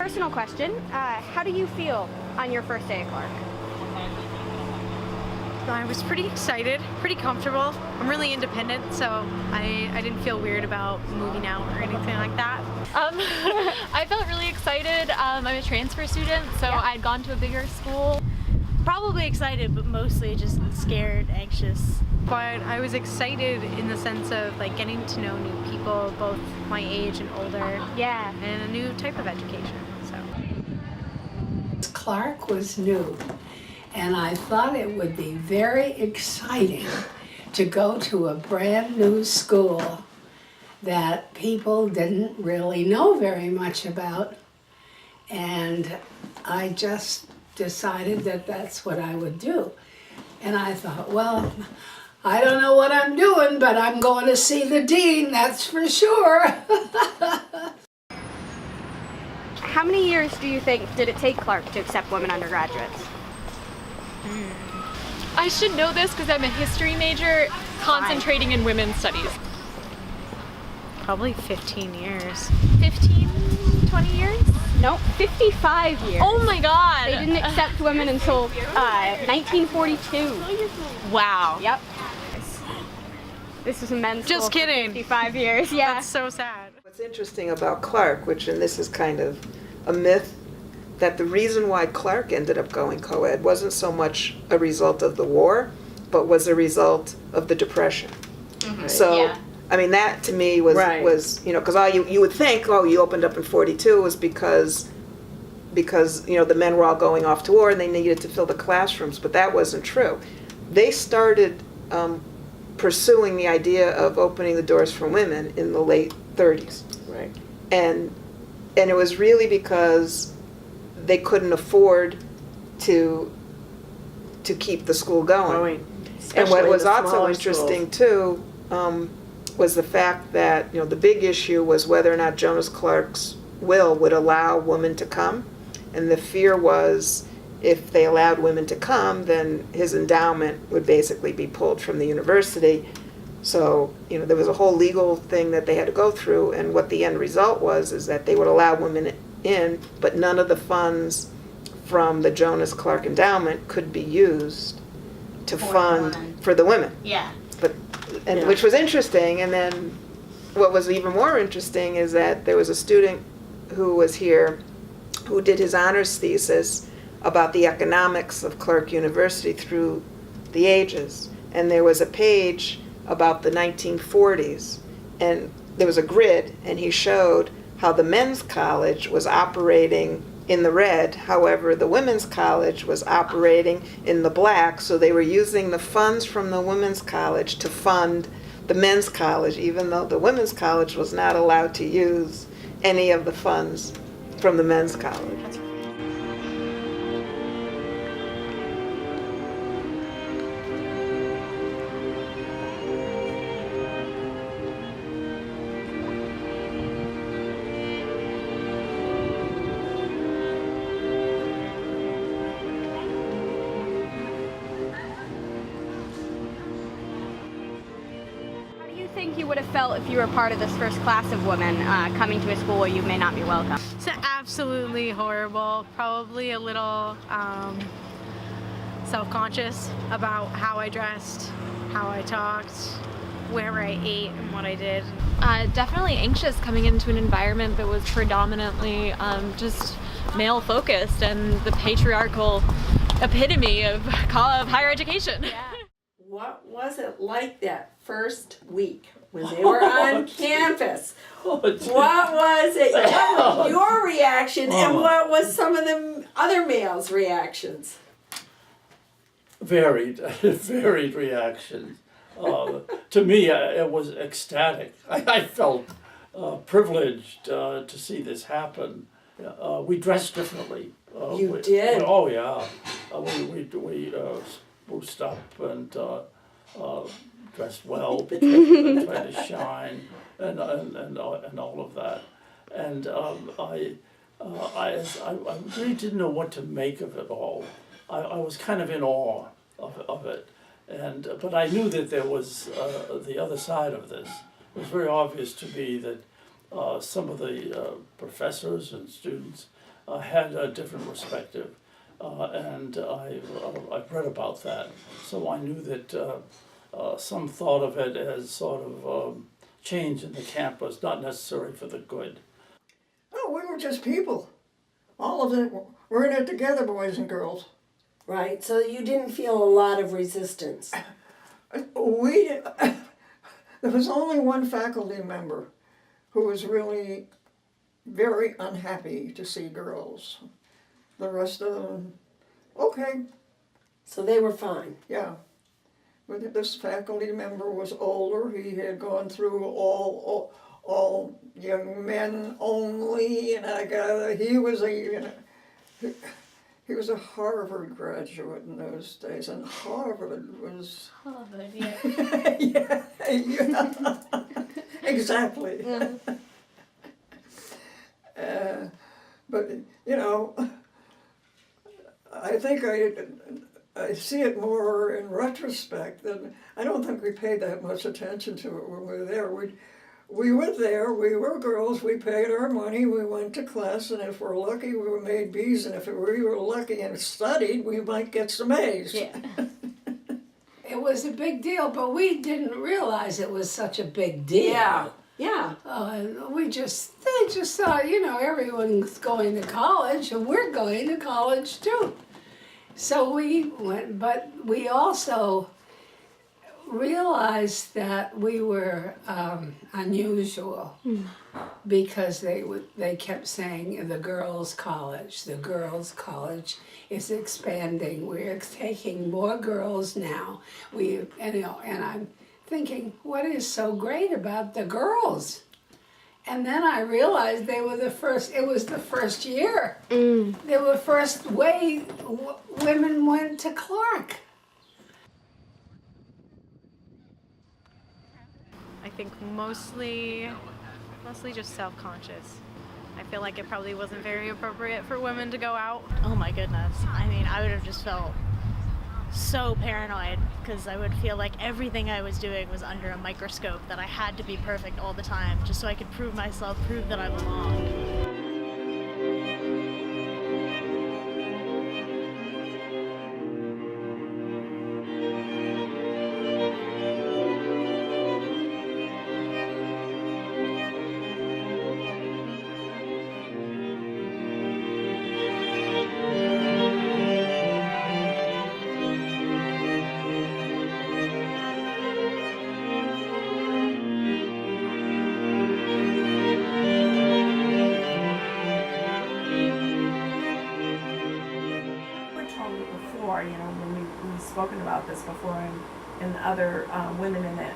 personal question. How do you feel on your first day at Clark? I was pretty excited, pretty comfortable. I'm really independent, so I didn't feel weird about moving out or anything like that. I felt really excited. I'm a transfer student, so Yeah. I'd gone to a bigger school. Probably excited, but mostly just scared, anxious. But I was excited in the sense of like getting to know new people, both my age and older, Yeah. and a new type of education. So Clark was new, and I thought it would be very exciting to go to a brand new school that people didn't really know very much about, and I just decided that that's what I would do. And I thought, well, I don't know what I'm doing, but I'm going to see the dean, that's for sure. How many years do you think did it take Clark to accept women undergraduates? I should know this because I'm a history major concentrating in women's studies. probably 15 years. 15, 20 years? Nope, 55 years. Oh my god! They didn't accept women until 1942. Wow. Yep. This is a men's Just school for kidding. 55 years, yeah. That's so sad. What's interesting about Clark, and this is kind of a myth, that the reason why Clark ended up going co-ed wasn't so much a result of the war, but was a result of the Depression. So, Yeah. I mean, that to me was, because all you would think, oh, you opened up in 42 was because the men were all going off to war and they needed to fill the classrooms, but that wasn't true. They started pursuing the idea of opening the doors for women in the late 30s. Right. And it was really because they couldn't afford to keep the school going. And what was also interesting too was the fact that the big issue was whether or not Jonas Clark's will would allow women to come, and the fear was if they allowed women to come, then his endowment would basically be pulled from the university. So there was a whole legal thing that they had to go through, and what the end result was is that they would allow women in, but none of the funds from the Jonas Clark endowment could be used to fund for the women. Yeah. Which was interesting. And then what was even more interesting is that there was a student who was here who did his honors thesis about the economics of Clark University through the ages. And there was a page about the 1940s, and there was a grid, and he showed how the men's college was operating in the red, however the women's college was operating in the black, so they were using the funds from the women's college to fund the men's college, even though the women's college was not allowed to use any of the funds from the men's college. How do you think you would have felt if you were part of this first class of women coming to a school where you may not be welcome? It's absolutely horrible. Probably a little self-conscious about how I dressed, how I talked, where I ate, and what I did. Definitely anxious coming into an environment that was predominantly just male-focused and the patriarchal epitome of higher education. What was it like that first week when they were on campus? What was it? What was your reaction, and what was some of the other males' reactions? Varied reactions. To me, it was ecstatic. I felt privileged to see this happen. We dressed differently. You did? Oh yeah. We spruced up and dressed well because tried to shine and all of that. And I really didn't know what to make of it all. I was kind of in awe of it. But I knew that there was the other side of this. It was very obvious to me that some of the professors and students had a different perspective. And I've read about that, so I knew that some thought of it as sort of change in the campus, not necessarily for the good. Oh, we were just people. All of it, we're in it together, boys and girls. Right, so you didn't feel a lot of resistance. There was only one faculty member who was really very unhappy to see girls. The rest of them, okay, So they were fine. yeah. But this faculty member was older. He had gone through all young men only, and he was a Harvard graduate in those days, and Harvard was Harvard, yeah. yeah, exactly. But you know, I think I see it more in retrospect than I don't think we paid that much attention to it when we were there. We were there, we were girls, we paid our money, we went to class, and if we're lucky, we were made B's, and if we were lucky and studied, we might get some A's. Yeah. It was a big deal, but we didn't realize it was such a big deal. Yeah. They just thought, you know, everyone's going to college, and we're going to college too. So we went, but we also realized that we were unusual because they kept saying the girls' college is expanding. We're taking more girls now. And I'm thinking, what is so great about the girls? And then I realized they were the first. It was the first year. They were the first way women went to Clark. I think mostly just self-conscious. I feel like it probably wasn't very appropriate for women to go out. Oh my goodness. I mean, I would have just felt so paranoid because I would feel like everything I was doing was under a microscope, that I had to be perfect all the time just so I could prove myself, prove that I belonged. You know, when we've spoken about this before, and other women in that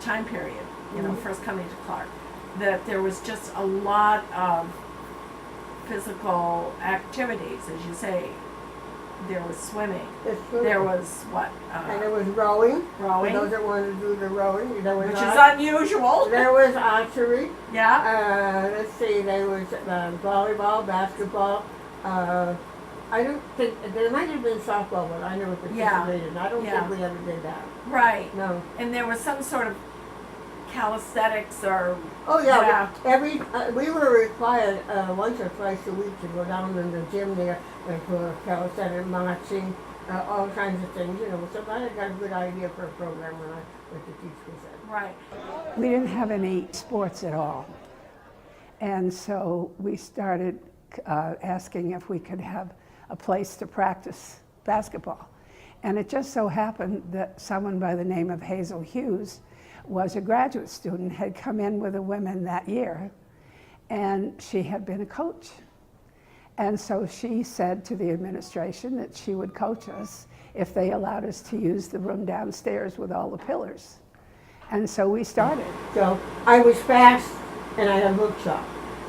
time period, you know, first coming to Clark, that there was just a lot of physical activities, as you say. There was swimming. There was what? And there was rowing. Rowing. For those that wanted to do the rowing. There was which is unusual. There was archery. Yeah. Let's see, there was volleyball, basketball. I don't think, there might have been softball, but I never participated. I don't think we ever did that. Right. No. And there was some sort of calisthenics or... Oh yeah, we were required once or twice a week to go down in the gym there for calisthenics, marching, all kinds of things, you know. So I got a good idea for a program when I went to teach Cosette. Right. We didn't have any sports at all. And so we started asking if we could have a place to practice basketball. And it just so happened that someone by the name of Hazel Hughes was a graduate student, had come in with the women that year, and she had been a coach. And so she said to the administration that she would coach us if they allowed us to use the room downstairs with all the pillars. And so we started. So I was fast and I had a hook shot.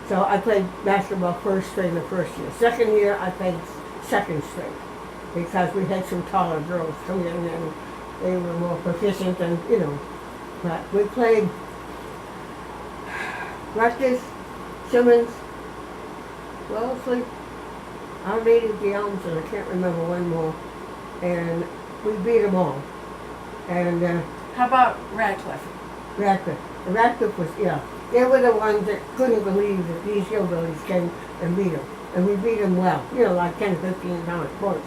So I played basketball first string the first year. Second year I played second string because we had some taller girls come in and they were more proficient and, you know. But we played Rutgers, Simmons, Wellesley, Our Lady of the Elms, and I can't remember one more. And we beat them all. And how about Radcliffe? Radcliffe was, yeah. They were the ones that couldn't believe that these hillbillies came and beat them. and we beat them well, you know, like 10, 15 points.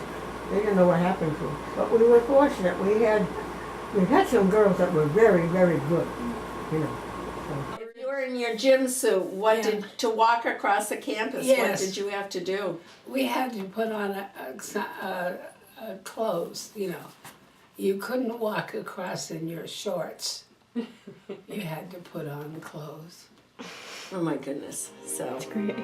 They didn't know what happened to them. But we were fortunate. We had some girls that were very, very good, you know. So. If you were in your gym suit, to walk across the campus, Yes. what did you have to do? We had to put on clothes, you know. You couldn't walk across in your shorts. You had to put on clothes. Oh my goodness. So Great.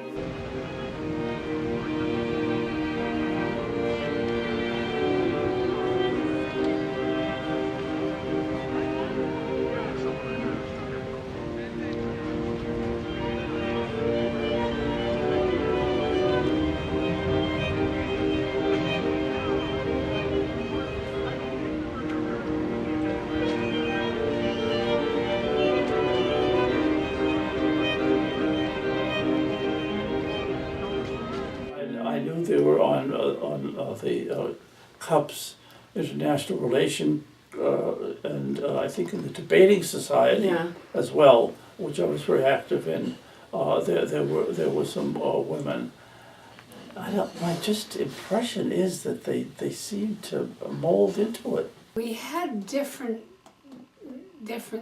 I knew they were on the CUPS International Relation, and I think in the Debating Society Yeah. as well, which I was very active in. There were some women. My just impression is that they seem to mold into it. We had different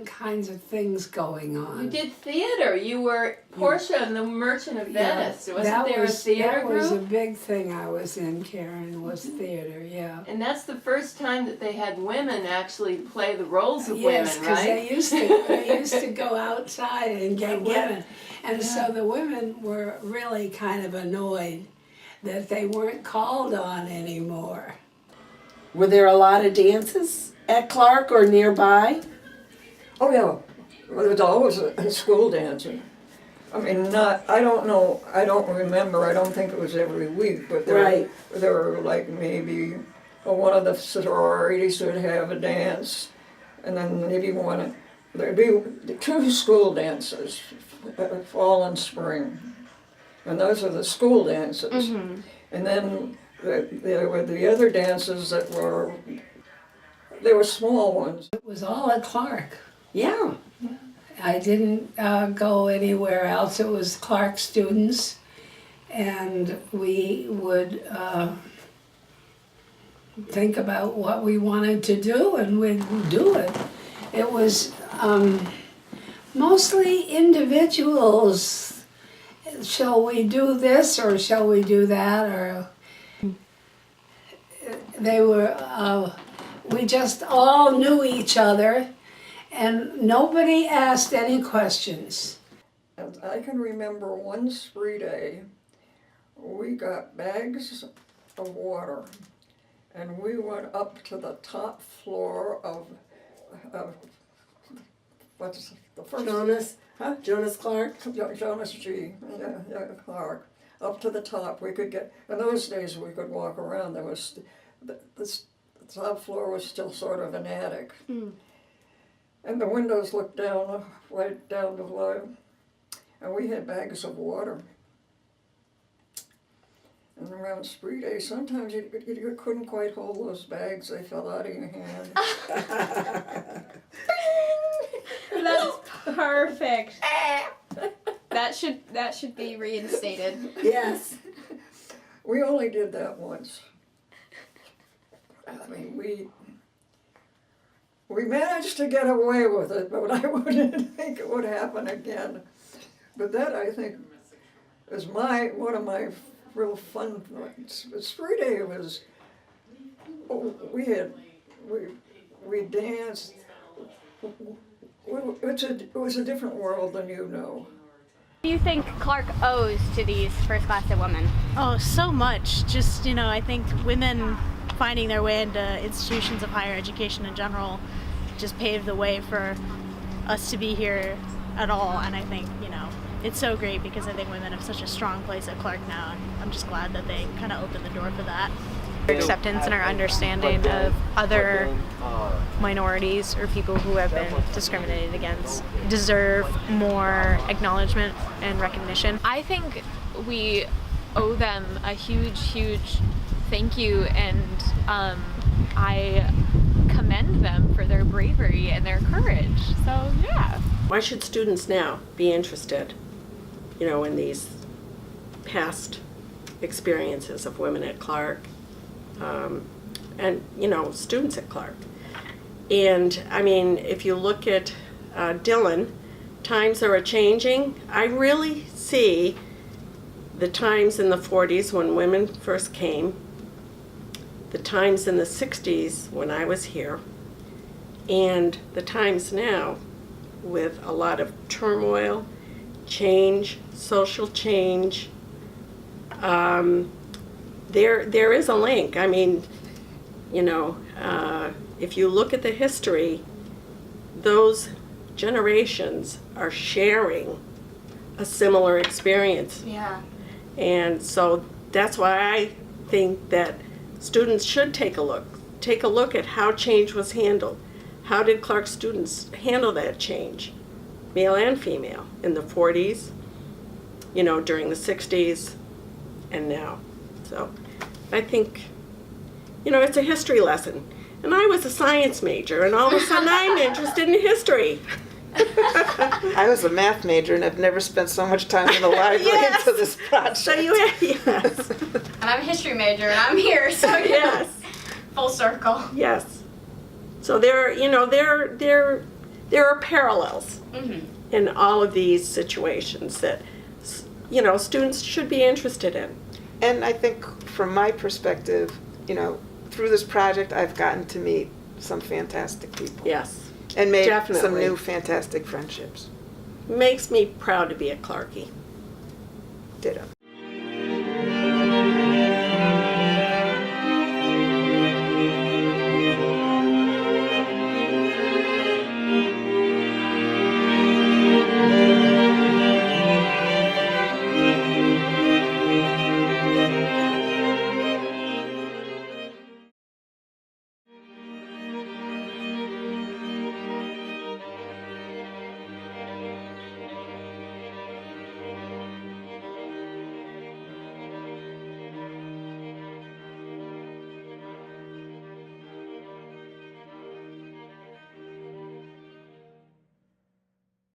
kinds of things going on. You did theater. You were Portia and the Merchant of Venice. Wasn't that there a theater that group? was a big thing I was in, Karen, was theater, yeah. And that's the first time that they had women actually play the roles of Yes, women, because right? they used to go outside and get women. And so the women were really kind of annoyed that they weren't called on anymore. were there a lot of dances at Clark or nearby? Oh, yeah. Well, there was always a school dancing. I mean, I don't remember, I don't think it was every week, but there were like maybe one of the sororities would have a dance, and then maybe there'd be 2 school dances, fall and spring. And those are the school dances. Mm-hmm. And then there were the other dances that were small ones. It was all at Clark. Yeah. I didn't go anywhere else. It was Clark students, and we would think about what we wanted to do, and we'd do it. It was mostly individuals. Shall we do this or shall we do that? Or they were. We just all knew each other. And nobody asked any questions. And I can remember one spree day, we got bags of water, and we went up to the top floor of what's the first? Jonas? Huh? Jonas Clark? Jonas G. Yeah, Clark. Up to the top, we could get. In those days, we could walk around. There was the top floor was still sort of an attic. Mm. And the windows looked down, right down below, and we had bags of water. And around spree day, sometimes you couldn't quite hold those bags; they fell out of your hand. That's perfect. That should be reinstated. Yes. We only did that once. I mean, we managed to get away with it, but I wouldn't think it would happen again. But that, I think, is one of my real fun things. Spree day was, we danced. It was a different world than you know. What do you think Clark owes to these first class of women? Oh, so much. Just, I think women finding their way into institutions of higher education in general just paved the way for us to be here at all. And I think, it's so great because I think women have such a strong place at Clark now. And I'm just glad that they kind of opened the door for that. Our acceptance and our understanding of other minorities or people who have been discriminated against deserve more acknowledgement and recognition. I think we owe them a huge, huge thank you, and I commend them for their bravery and their courage. So, yeah. Why should students now be interested, in these past experiences of women at Clark, and students at Clark. And I mean, if you look at Dillon, times are a-changing. I really see the times in the 40s when women first came, the times in the 60s when I was here, and the times now with a lot of turmoil, change, social change. There is a link. I mean, if you look at the history, those generations are sharing a similar experience. Yeah. And so that's why I think that students should take a look at how change was handled. How did Clark students handle that change, male and female, in the 40s, during the 60s, and now. So I think, it's a history lesson. And I was a science major, and all of a sudden I'm interested in history. I was a math major and I've never spent so much time in the library Yes. until this project. So yes. And I'm a history major, and I'm here, so Yes. full circle. Yes. So there are parallels in all of these situations that, students should be interested in. And I think from my perspective, through this project, I've gotten to meet some fantastic people. Yes. And made some Definitely. new fantastic friendships. Makes me proud to be a Clarkie. Ditto.